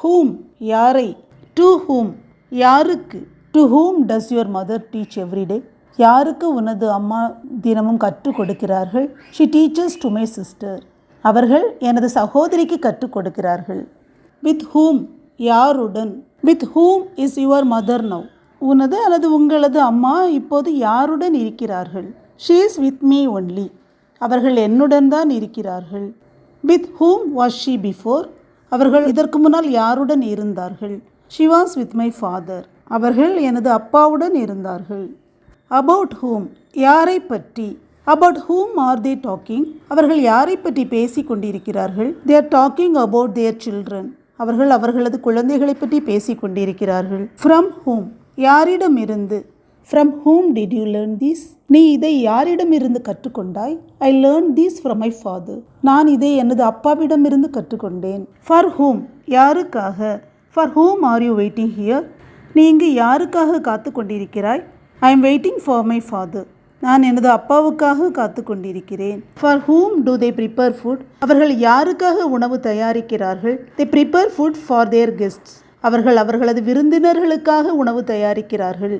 ஹூம் யாரை, to whom யாருக்கு, to whom does your mother teach everyday யாருக்கு உனது அம்மா தினமும் கற்றுக் கொடுக்கிறார்கள். She teachers to my sister அவர்கள் எனது சகோதரிக்கு கற்றுக் கொடுக்கிறார்கள். வித் ஹூம் யாருடன், with whom is your mother now உனது அல்லது உங்களது அம்மா இப்போது யாருடன் இருக்கிறார்கள். She is with me only அவர்கள் என்னுடன் தான் இருக்கிறார்கள். With whom was she before அவர்கள் இதற்கு முன்னால் யாருடன் இருந்தார்கள். She was with my father அவர்கள் எனது அப்பாவுடன் இருந்தார்கள். அபவுட் ஹூம் யாரை பற்றி, about whom are they talking அவர்கள் யாரை பற்றி பேசி கொண்டிருக்கிறார்கள். They are talking about their children அவர்கள் அவர்களது குழந்தைகளை பற்றி பேசி கொண்டிருக்கிறார்கள். ஃப்ரம் ஹூம் யாரிடமிருந்து, from whom did you learn these நீ இதை யாரிடமிருந்து கற்றுக்கொண்டாய். I learn these from my father நான் இதை எனது அப்பாவிடமிருந்து கற்றுக்கொண்டேன். ஃபார் ஹூம் யாருக்காக, for whom are you waiting here நீ இங்கு யாருக்காக காத்து கொண்டிருக்கிறாய். I am waiting for my father நான் எனது அப்பாவுக்காக காத்து கொண்டிருக்கிறேன். For whom do they prepare food அவர்கள் யாருக்காக உணவு தயாரிக்கிறார்கள். They prepare food for their guests அவர்கள் அவர்களது விருந்தினர்களுக்காக உணவு தயாரிக்கிறார்கள்.